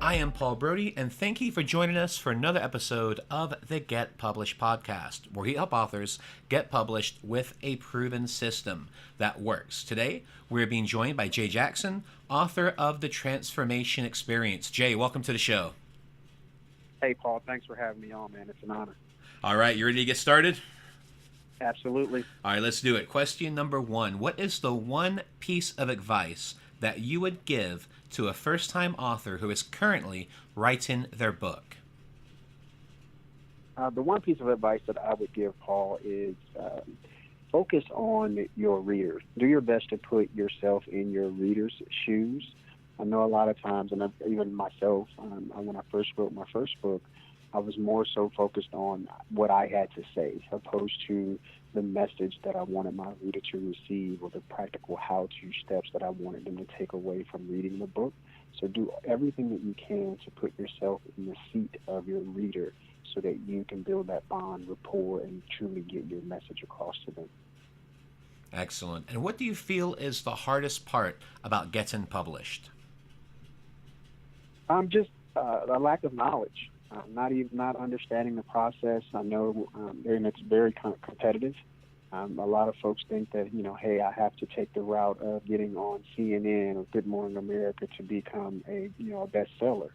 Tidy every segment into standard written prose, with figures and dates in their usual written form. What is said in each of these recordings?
I am Paul Brodie, and thank you for joining us for another episode of the Get Published podcast, where we help authors get published with a proven system that works. Today, we're being joined by Jay Jackson, author of The Transformation Experience. Jay, welcome to the show. Hey, Paul. Thanks for having me on, man. It's an honor. All right, you ready to get started? Absolutely. All right, let's do it. Question number one. What is the one piece of advice that you would give to a first-time author who is currently writing their book? The one piece of advice that I would give, Paul, is focus on your reader. Do your best to put yourself in your reader's shoes. I know a lot of times, and even myself, when I first wrote my first book, I was more so focused on what I had to say, opposed to the message that I wanted my reader to receive or the practical how-to steps that I wanted them to take away from reading the book. So do everything that you can to put yourself in the seat of your reader so that you can build that bond, rapport, and truly get your message across to them. Excellent. And what do you feel is the hardest part about getting published? Just a lack of knowledge. Not understanding the process. I know, and it's very competitive. A lot of folks think that, hey, I have to take the route of getting on CNN or Good Morning America to become a bestseller,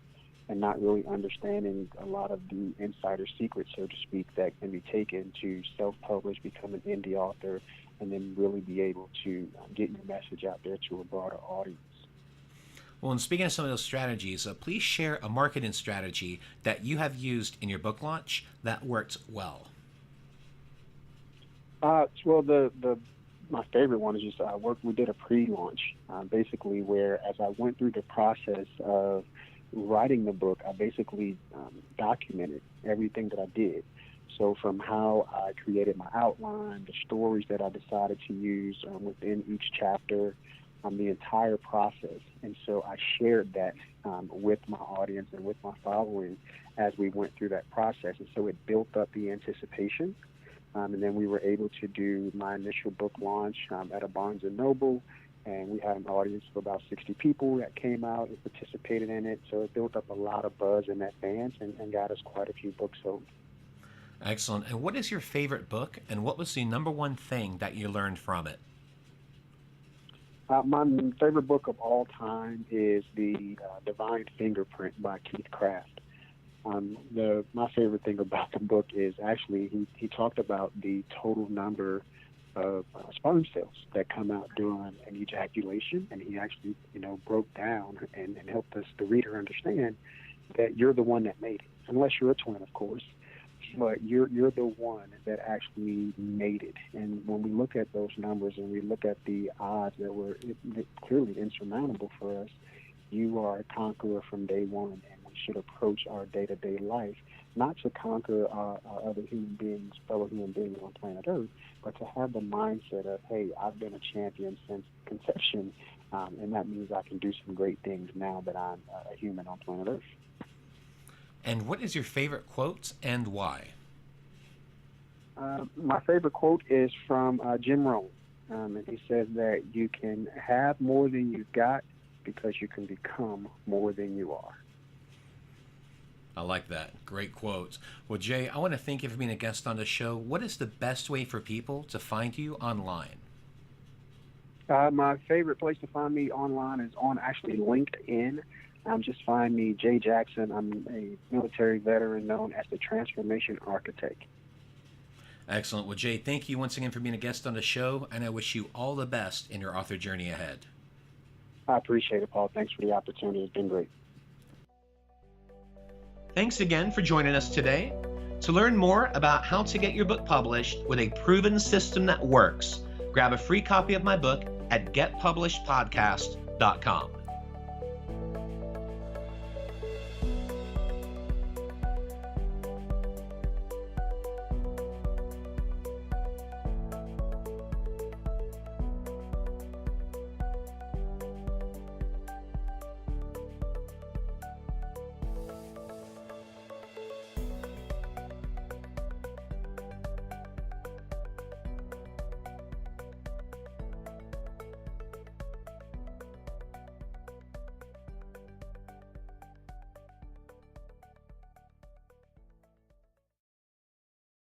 and not really understanding a lot of the insider secrets, so to speak, that can be taken to self-publish, become an indie author, and then really be able to get your message out there to a broader audience. Well, and speaking of some of those strategies, please share a marketing strategy that you have used in your book launch that worked well. Well, my favorite one is just we did a pre-launch, basically, where as I went through the process of writing the book, I basically documented everything that I did. So from how I created my outline, the stories that I decided to use within each chapter, the entire process. And so I shared that with my audience and with my following as we went through that process. And so it built up the anticipation. And then we were able to do my initial book launch at a Barnes & Noble. And we had an audience of about 60 people that came out and participated in it. So it built up a lot of buzz in advance and got us quite a few books sold. Excellent. And what is your favorite book, and what was the number one thing that you learned from it? My favorite book of all time is The Divine Fingerprint by Keith Craft. My favorite thing about the book is actually he talked about the total number of sperm cells that come out during an ejaculation, and he actually broke down and helped the reader understand that you're the one that made it, unless you're a twin, of course. But you're the one that actually made it. And when we look at those numbers and we look at the odds that were clearly insurmountable for us, you are a conqueror from day one, and we should approach our day-to-day life not to conquer our other fellow human beings on planet Earth, but to have the mindset of, hey, I've been a champion since conception, and that means I can do some great things now that I'm a human on planet Earth. And what is your favorite quote and why? My favorite quote is from Jim Rohn. And he says that you can have more than you've got because you can become more than you are. I like that. Great quote. Well, Jay, I want to thank you for being a guest on the show. What is the best way for people to find you online? My favorite place to find me online is on actually LinkedIn. Just find me, Jay Jackson. I'm a military veteran known as the Transformation Architect. Excellent. Well, Jay, thank you once again for being a guest on the show, and I wish you all the best in your author journey ahead. I appreciate it, Paul. Thanks for the opportunity. It's been great. Thanks again for joining us today. To learn more about how to get your book published with a proven system that works, grab a free copy of my book at getpublishedpodcast.com.